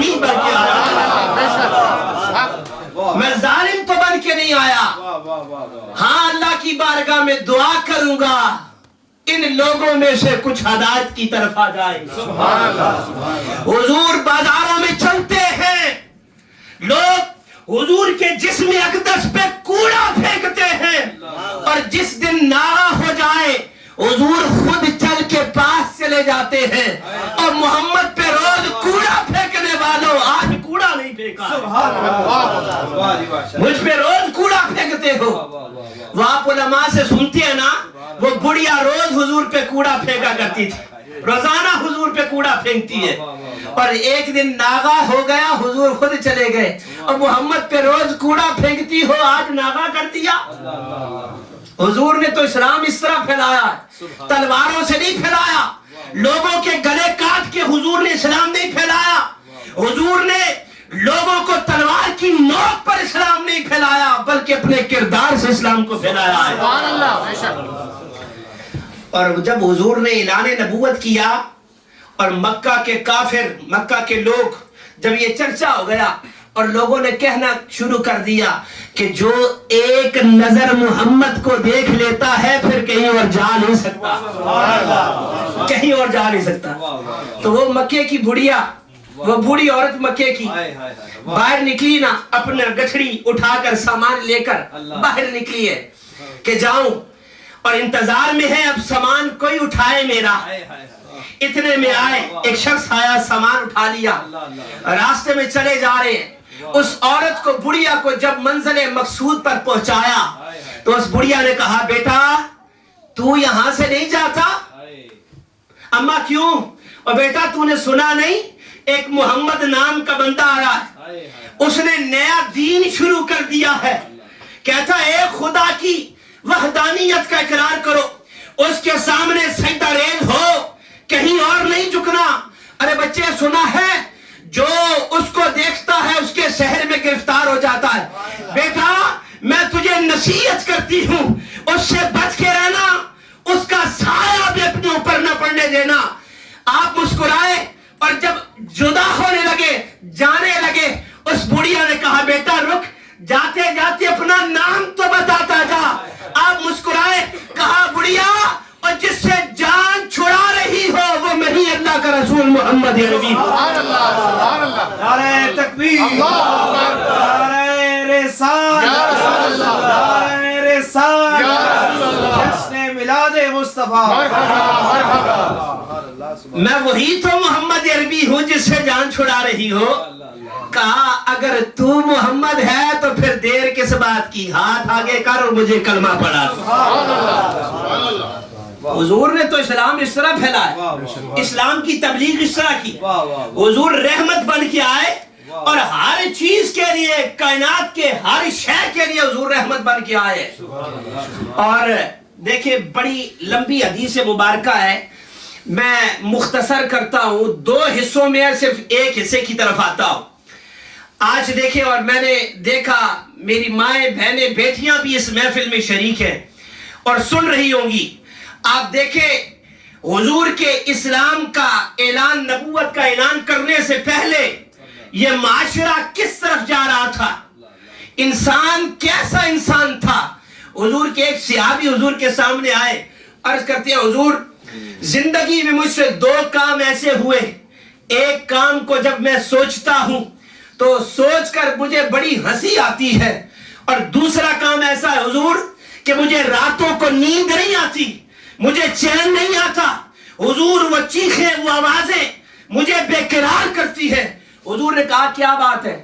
العالمین بن کے آیا میں ظالم تو بن کے نہیں آیا ہاں اللہ کی بارگاہ میں دعا کروں گا ان لوگوں میں سے کچھ ہدایت کی طرف آ جائیں حضور بازاروں میں چلتے ہیں لوگ حضور کے جسم اقدس پہ کوڑا پھینکتے ہیں اور جس دن نعرہ ہو جائے حضور خود چل کے پاس چلے جاتے ہیں اور محمد پہ روز کوڑا پھینکنے والوں آج کوڑا نہیں پھینکا مجھ پہ روز کوڑا پھینکتے ہو وہ آپ علماء سے سنتے ہیں نا وہ بڑھیا روز حضور پہ کوڑا پھینکا کرتی تھی روزانہ حضور پہ کوڑا پھینکتی ہے اور ایک دن ناغا ہو گیا حضور خود چلے گئے اور محمد پہ روز کوڑا پھینکتی ہو آج ناغا کر دیا حضور نے تو اسلام اس طرح پھیلایا تلواروں سے نہیں پھیلایا لوگوں کے گلے کاٹ کے حضور نے اسلام نہیں پھیلایا حضور نے لوگوں کو تلوار کی نوک پر اسلام نہیں پھیلایا بلکہ اپنے کردار سے اسلام کو پھیلایا ہے اور جب حضور نے اعلان نبوت کیا اور مکہ کے کافر مکہ کے لوگ جب یہ چرچا ہو گیا اور لوگوں نے کہنا شروع کر دیا کہ جو ایک نظر محمد کو دیکھ لیتا ہے پھر کہیں اور جا نہیں سکتا کہیں اور جا نہیں سکتا تو وہ مکے کی بڑھیا وہ بوڑھی عورت مکے کی باہر نکلی نا اپنے گٹھڑی اٹھا کر سامان لے کر باہر نکلی ہے کہ جاؤں اور انتظار میں ہے اب سامان کوئی اٹھائے میرا اتنے میں آئے ایک شخص آیا سامان اٹھا لیا راستے میں چلے جا رہے ہیں اس عورت کو بڑھیا کو جب منزل مقصود پر پہنچایا تو اس بڑھیا نے کہا بیٹا تو یہاں سے نہیں جاتا اماں کیوں اور بیٹا تو نے سنا نہیں ایک محمد نام کا بندہ آیا ہے اس نے نیا دین شروع کر دیا ہے کہتا ہے اے خدا کی وحدانیت کا اقرار کرو اس کے سامنے سجدہ ریز ہو کہیں اور نہیں جھکنا ارے بچے سنا ہے جو اس کو دیکھتا ہے اس کے شہر میں گرفتار ہو جاتا ہے بیٹا میں تجھے نصیحت کرتی ہوں اس سے بچ کے رہنا اس کا سایہ بھی اپنے اوپر نہ پڑنے دینا آپ مسکرائے اور جب جدا ہونے لگے جانے لگے اس بڑھیا نے کہا بیٹا رک جاتے جاتے اپنا نام تو بتاتا جا آپ مسکرائے کہا بڑھیا اور جس سے جان چھڑا رہی ہو وہ نہیں اللہ کا رسول محمد عربی نعرہ تکبیر نعرہ رسالت نعرہ رسالت جشن میلاد مصطفیٰ میں وہی تو محمد عربی ہوں جس سے جان چھڑا رہی ہو کہا اگر تو محمد ہے تو پھر دیر کس بات کی ہاتھ آگے کر اور مجھے کلمہ پڑھا حضور نے تو اسلام اس طرح پھیلایا اسلام کی تبلیغ اس طرح کی حضور رحمت بن کے آئے اور ہر چیز کے لیے کائنات کے ہر شے کے لیے حضور رحمت بن کے آئے اور دیکھیں بڑی لمبی حدیث مبارکہ ہے میں مختصر کرتا ہوں دو حصوں میں صرف ایک حصے کی طرف آتا ہوں آج دیکھیں اور میں نے دیکھا میری مائیں بہنیں بیٹیاں بھی اس محفل میں شریک ہیں اور سن رہی ہوں گی آپ دیکھیں حضور کے اسلام کا اعلان نبوت کا اعلان کرنے سے پہلے یہ معاشرہ کس طرف جا رہا تھا انسان کیسا انسان تھا حضور کے ایک صحابی حضور کے سامنے آئے عرض کرتے ہیں حضور زندگی میں مجھ سے دو کام ایسے ہوئے ایک کام کو جب میں سوچتا ہوں تو سوچ کر مجھے بڑی ہنسی آتی ہے اور دوسرا کام ایسا ہے حضور کہ مجھے راتوں کو نیند نہیں آتی مجھے چین نہیں آتا حضور وہ چیخیں وہ آوازیں مجھے بے قرار کرتی ہے حضور نے کہا کیا بات ہے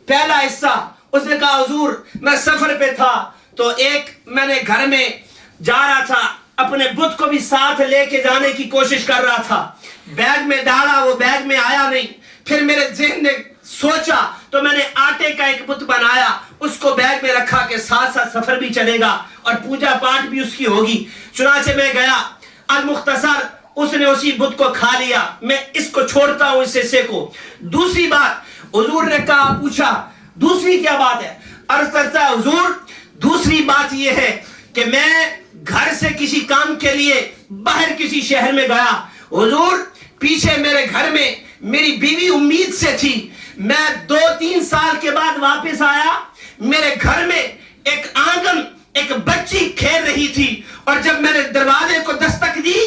پہلا حصہ اس نے کہا حضور میں سفر پہ تھا تو ایک میں نے گھر میں جا رہا تھا اپنے بت کو بھی ساتھ لے کے جانے کی کوشش کر رہا تھا بیگ میں ڈالا وہ بیگ میں آیا نہیں پھر میرے ذہن نے سوچا تو میں نے آٹے کا ایک بت بنایا اس کو بیگ میں رکھا کہ ساتھ ساتھ سفر بھی چلے گا اور پوجا پاٹ بھی اس کی ہوگی چنانچہ میں گیا المختصر اس نے اسی بت کو کھا لیا میں اس کو چھوڑتا ہوں اس حصے کو دوسری بات حضور نے کہا پوچھا دوسری کیا بات ہے عرض کرتا ہے حضور دوسری بات یہ ہے کہ میں گھر سے کسی کام کے لیے باہر کسی شہر میں گیا حضور پیچھے میرے گھر میں میری بیوی امید سے تھی میں 2-3 سال کے بعد واپس آیا. میرے گھر میں ایک آنگن ایک بچی کھیل رہی تھی, اور جب میں نے دروازے کو دستک دی,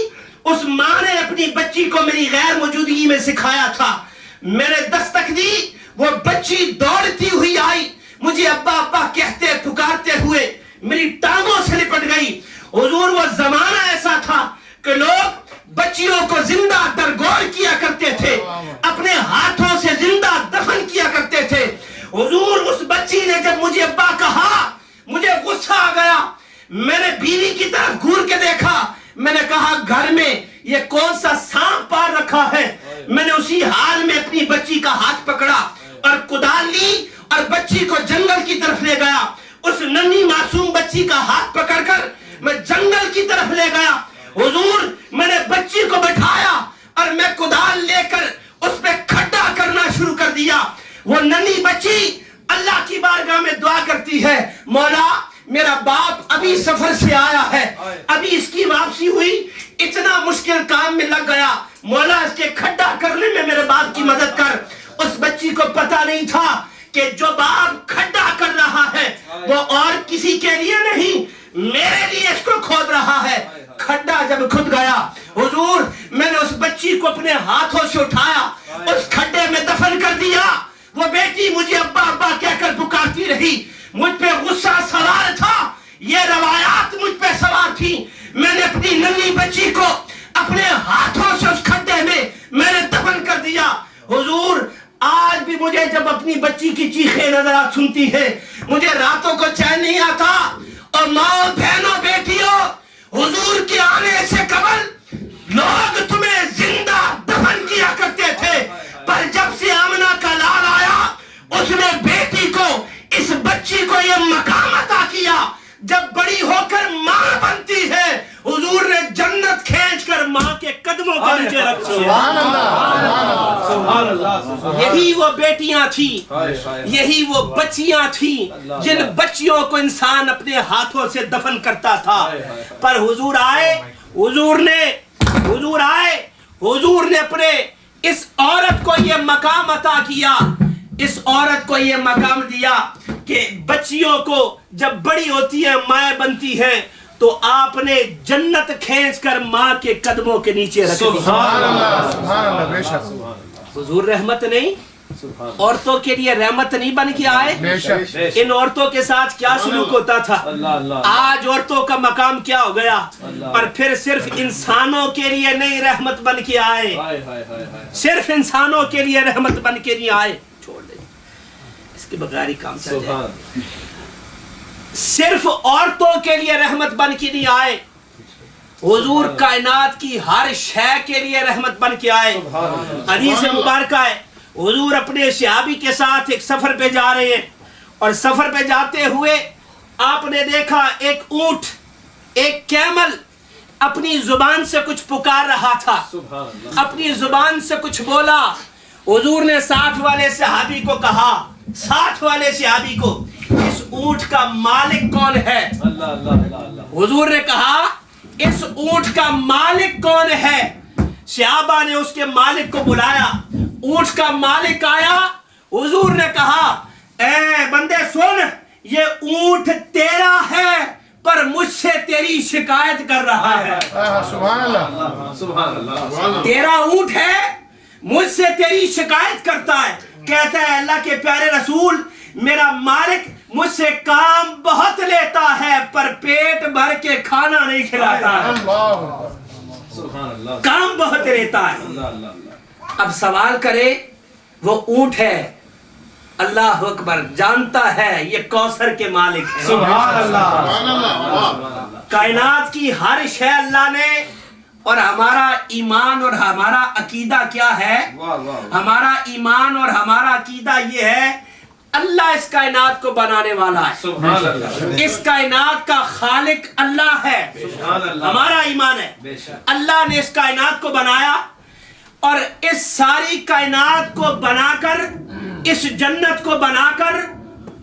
اس ماں نے اپنی بچی کو میری غیر موجودگی میں سکھایا تھا. میں نے دستک دی, وہ بچی دوڑتی ہوئی آئی, مجھے ابا ابا کہتے پکارتے ہوئے میری ٹانگوں سے لپٹ گئی. حضور وہ زمانہ ایسا تھا کہ لوگ بچیوں کو زندہ درگور کیا کرتے تھے, اپنے ہاتھوں سے زندہ دفن کیا کرتے تھے. حضور اس بچی نے جب مجھے ابا کہا, مجھے غصہ آ گیا. میں نے بیوی کی طرف گھور کے دیکھا, میں نے کہا گھر میں یہ کون سا سانپ پار رکھا ہے. میں نے اسی حال میں اپنی بچی کا ہاتھ پکڑا اور کدال لی اور بچی کو جنگل کی طرف لے گیا. اس ننھی معصوم بچی کا ہاتھ پکڑ کر میں جنگل کی طرف لے گیا. حضور میں نے بچی کو بٹھایا اور میں کدال لے کر اس پہ کھڈا کرنا شروع کر دیا. وہ ننھی بچی اللہ کی بارگاہ میں دعا کرتی ہے, مولا میرا باپ ابھی سفر سے آیا ہے, ابھی اس کی واپسی ہوئی, اتنا مشکل کام میں لگ گیا, مولا اس کے کھڈا کرنے میں میرے باپ کی مدد کر. اس بچی کو پتا نہیں تھا کہ جو باپ کھڈا کر رہا ہے وہ اور کسی کے لیے نہیں, میرے لیے اس کو کھود رہا ہے. کھڈا جب کھد گیا, حضور میں نے اس بچی کو اپنے ہاتھوں سے اٹھایا, اس کھڈے میں دفن کر دیا. وہ بیٹی مجھے ابا ابا کہہ کر پکارتی رہی. مجھ پہ غصہ سوار تھا, یہ روایات مجھ پہ سوار تھی. میں نے اپنی ننھی بچی کو اپنے ہاتھوں سے اس کھڈے میں نے دفن کر دیا. حضور آج بھی مجھے جب اپنی بچی کی چیخیں نظرات سنتی ہے, مجھے راتوں کو چین نہیں آتا. اور ماں بہنوں بیٹیوں, حضور کے آنے سے قبل لوگ تمہیں زندہ دفن کیا کرتے تھے, پر جب سے آمنہ کا لال آیا اس نے بیٹی کو, اس بچی کو یہ مقام عطا کیا. جب بڑی ہو کر ماں بنتی ہے, حضور نے جنت کھینچ کر ماں کے قدموں کے نیچے رکھ دیا. یہی وہ بیٹیاں تھیں, یہی وہ بچیاں تھیں جن بچیوں کو انسان اپنے ہاتھوں سے دفن کرتا تھا. پر حضور آئے, حضور نے اپنے اس عورت کو یہ مقام عطا کیا, اس عورت کو یہ مقام دیا کہ بچیوں کو جب بڑی ہوتی ہے, ماں بنتی ہے, تو آپ نے جنت کھینچ کر ماں کے قدموں کے نیچے رکھ دی. سبحان اللہ, سبحان اللہ, بے شک. حضور رحمت نہیں, عورتوں کے لیے رحمت نہیں بن کے آئے. ان عورتوں کے ساتھ کیا سلوک ہوتا تھا, آج عورتوں کا مقام کیا ہو گیا. اور پھر صرف انسانوں کے لیے نہیں رحمت بن کے آئے, صرف انسانوں کے لیے رحمت بن کے نہیں آئے. چھوڑ دیں, اس کے بغیر ہی کام چل جائے. صرف عورتوں کے لیے رحمت بن کے نہیں آئے, حضور کائنات کی ہر شے کے لیے رحمت بن کے آئے. حدیث مبارکہ ہے, حضور اپنے صحابی کے ساتھ ایک سفر پہ جا رہے ہیں, اور سفر پہ جاتے ہوئے آپ نے دیکھا ایک اونٹ, ایک کیمل اپنی زبان سے کچھ پکار رہا تھا, اپنی زبان سے کچھ بولا. حضور نے ساتھ والے صحابی کو کہا, ساتھ والے صحابی کو, اس اونٹ کا مالک کون ہے؟ حضور نے کہا اس اونٹ کا مالک کون ہے؟ صحابہ نے اس کے مالک کو بلایا, اونٹ کا مالک آیا. حضور نے کہا اے بندے سن, یہ اونٹ تیرا ہے پر مجھ سے تیری شکایت کر رہا ہے. سبحان اللہ, سبحان اللہ. تیرا اونٹ ہے, مجھ سے تیری شکایت کرتا ہے. کہتا ہے اللہ کے پیارے رسول, میرا مالک مجھ سے کام بہت لیتا ہے پر پیٹ بھر کے کھانا نہیں کھلاتا ہے. کام بہت لیتا ہے. اب سوال کرے, وہ اونٹ ہے, اللہ اکبر, جانتا ہے یہ کوثر کے مالک ہے. سبحان اللہ. کائنات کی ہر شے اللہ نے, اور ہمارا ایمان اور ہمارا عقیدہ کیا ہے؟ ہمارا ایمان اور ہمارا عقیدہ یہ ہے اللہ اس کائنات کو بنانے والا ہے. سبحان اللہ. اس کائنات کا خالق اللہ ہے. ہمارا ایمان ہے اللہ نے اس کائنات کو بنایا, اور اس ساری کائنات کو بنا کر, اس جنت کو بنا کر,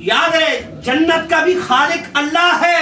یاد ہے جنت کا بھی خالق اللہ ہے,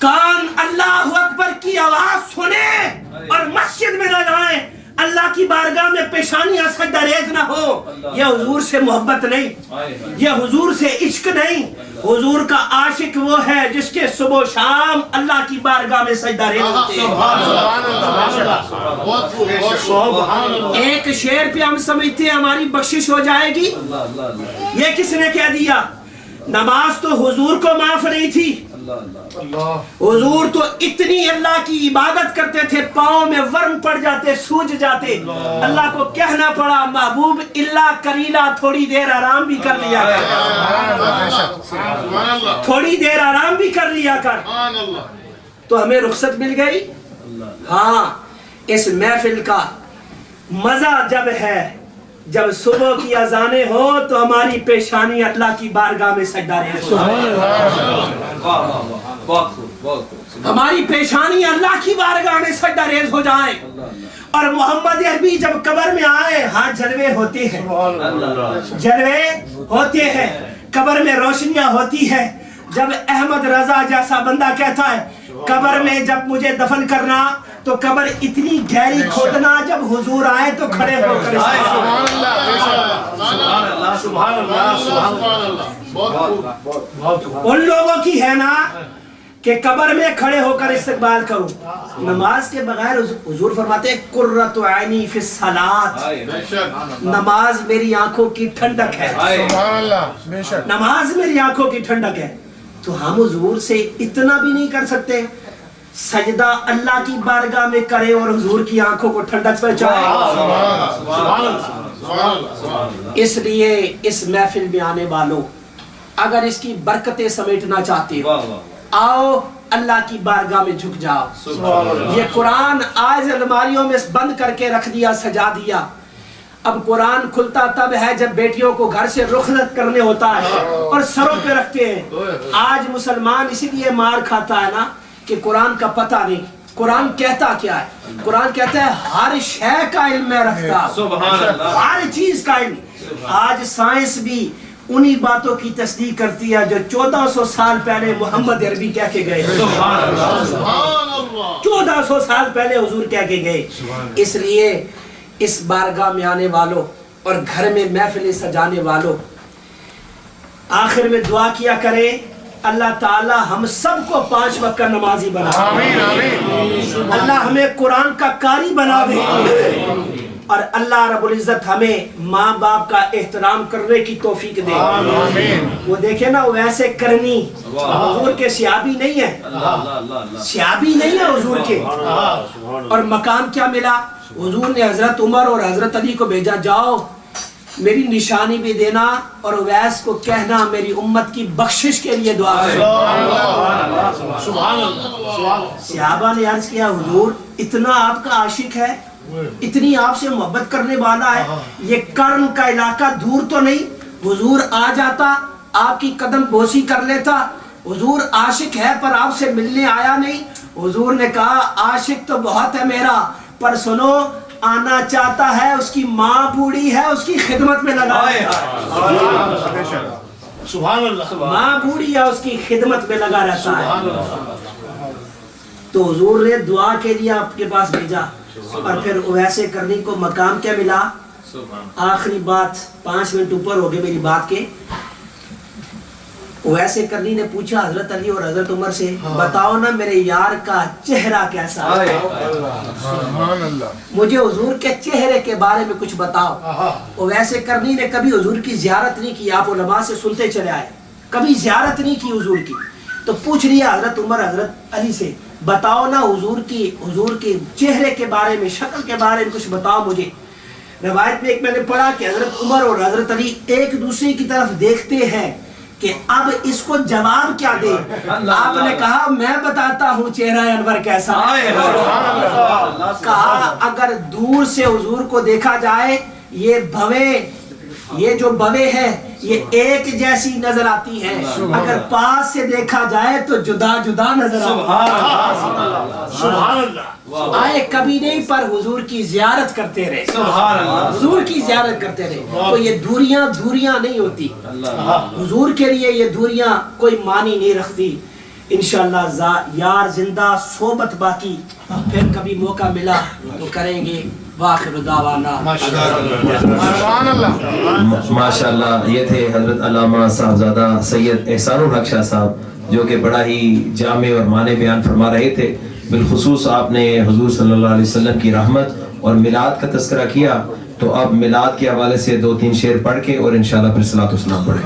کان اللہ اکبر کی آواز سنے اور مسجد میں نہ جائیں، اللہ کی بارگاہ میں پیشانیاں سجدہ ریز نہ ہو، یہ حضور سے محبت نہیں، یہ حضور سے عشق نہیں۔ حضور کا عاشق وہ ہے جس کے صبح و شام اللہ کی بارگاہ میں سجدہ ریز ہوتے ہیں۔ ایک شعر پہ ہم سمجھتے ہیں ہماری بخشش ہو جائے گی، یہ کس نے کہہ دیا؟ نماز تو حضور کو معاف نہیں تھی، حضور تو اتنی اللہ کی عبادت کرتے تھے پاؤں میں ورم پڑ جاتے، سوج جاتے، اللہ کو کہنا پڑا محبوب اللہ کریلا تھوڑی دیر آرام بھی کر لیا کر، تھوڑی دیر آرام بھی کر لیا کر، تو ہمیں رخصت مل گئی۔ ہاں، اس محفل کا مزہ جب ہے جب صبح کی اذانیں ہو تو ہماری پیشانی اللہ کی بارگاہ میں سجدہ ریز ہو، ہماری پیشانی اللہ کی بارگاہ میں سجدہ ریز ہو جائیں۔ اور محمد عربی جب قبر میں آئے، ہاں جلوے ہوتے ہیں، جلوے ہوتے ہیں، قبر میں روشنیاں ہوتی ہیں۔ جب احمد رضا جیسا بندہ کہتا ہے قبر میں جب مجھے دفن کرنا تو قبر اتنی گہری کھودنا، جب حضور آئے تو کھڑے ہو کر ان لوگوں کی ہے نا کہ قبر میں کھڑے ہو کر استقبال کرو۔ نماز کے بغیر حضور فرماتے ہیں قرۃ عینی فی الصلاۃ، نماز میری آنکھوں کی ٹھنڈک ہے، نماز میری آنکھوں کی ٹھنڈک ہے۔ تو ہم حضور سے اتنا بھی نہیں کر سکتے، سجدہ اللہ کی بارگاہ میں کرے اور حضور کی آنکھوں کو ٹھنڈک پہنچائے؟ اس لیے اس محفل میں آنے والوں اگر اس کی برکتیں سمیٹنا چاہتے ہو، آؤ اللہ کی بارگاہ میں جھک جاؤ۔ یہ قرآن آج الماریوں میں بند کر کے رکھ دیا، سجا دیا۔ اب قرآن کھلتا تب ہے جب بیٹیوں کو گھر سے رخصت کرنے ہوتا ہے اور سروں پہ رکھتے ہیں۔ آج مسلمان اسی لیے مار کھاتا ہے نا کہ قرآن کا پتہ نہیں۔ قرآن کہتا کیا ہے؟ قرآن کہتا ہے ہر شے کا علم میں رکھتا، ہر چیز کا علم۔ آج سائنس بھی انہی باتوں کی تصدیق کرتی ہے جو 1400 سال پہلے محمد عربی کہہ کے گئے، 1400 سال پہلے حضور کہہ کے گئے۔ اس لیے اس بارگاہ میں آنے والوں اور گھر میں محفلیں سجانے والوں، آخر میں دعا کیا کرے اللہ تعالی ہم سب کو 5 وقت کا نمازی بنا دے، اللہ ہمیں قرآن کا قاری بنا دے، اور اللہ رب العزت ہمیں ماں باپ کا احترام کرنے کی توفیق دے۔ وہ دیکھیں نا ویسے کرنی حضور کے صحابی نہیں ہے، صحابی نہیں ہے حضور کے۔ اور مقام کیا ملا؟ حضور نے حضرت عمر اور حضرت علی کو بھیجا، جاؤ میری نشانی بھی دینا اور اویس کو کہنا میری امت کی بخشش کے لیے دعا کریں۔ صحابہ نے عرض کیا حضور اتنا آپ کا عاشق ہے، اتنی آپ سے محبت کرنے والا ہے، یہ کرن کا علاقہ دور تو نہیں؟ حضور آ جاتا، آپ کی قدم بوسی کر لیتا۔ حضور عاشق ہے پر آپ سے ملنے آیا نہیں۔ حضور نے کہا عاشق تو بہت ہے میرا، پر سنو آنا چاہتا ہے، اس کی ماں بوڑھی ہے، اس کی خدمت میں لگا رہتا ہے۔ ماں بوڑھی ہے، اس کی خدمت میں لگا رہتا ہے۔ تو حضور نے دعا کے لیے آپ کے پاس بھیجا، اور پھر ویسے کرنے کو مقام کیا ملا؟ آخری بات 5 منٹ اوپر ہو گئے میری بات کے۔ ویسے کرنی نے پوچھا حضرت علی اور حضرت عمر سے، بتاؤ نا میرے یار کا چہرہ کیسا ہے، مجھے حضور کے چہرے کے بارے میں کچھ بتاؤ۔ ویسے کرنی نے کبھی حضور کی زیارت نہیں کی، آپ علماء سے سنتے چلے آئے، کبھی زیارت نہیں کی حضور کی، تو پوچھ لیا حضرت عمر حضرت علی سے، بتاؤ نا حضور کے چہرے کے بارے میں، شکل کے بارے میں کچھ بتاؤ مجھے۔ روایت میں ایک میں نے پڑھا کہ حضرت عمر اور حضرت علی ایک دوسرے کی طرف دیکھتے ہیں کہ اب اس کو جواب کیا دے۔ آپ نے کہا میں بتاتا ہوں چہرہ انور کیسا ہے۔ کہا اگر دور سے حضور کو دیکھا جائے یہ جو بوے ہے یہ ایک جیسی نظر آتی ہے، اگر پاس سے دیکھا جائے تو جدا جدا نظر آئے۔ کبھی نہیں پر حضور کی زیارت کرتے رہے، حضور کی زیارت کرتے رہے۔ تو یہ دوریاں نہیں ہوتی، حضور کے لیے یہ دوریاں کوئی معنی نہیں رکھتی۔ انشاءاللہ یار زندہ صحبت باقی پھر کبھی موقع ملا تو کریں گے. وآخر دعوانا سبحان اللہ. ماشاءاللہ. یہ تھے حضرت علامہ صاحبزادہ سید احسان الحق شاہ صاحب جو کہ بڑا ہی جامع اور معنی بیان فرما رہے تھے. بالخصوص آپ نے حضور صلی اللہ علیہ وسلم کی رحمت اور میلاد کا تذکرہ کیا، تو اب میلاد کے حوالے سے 2-3 شعر پڑھ کے اور انشاءاللہ پھر صلاۃ و سلام پڑھیں.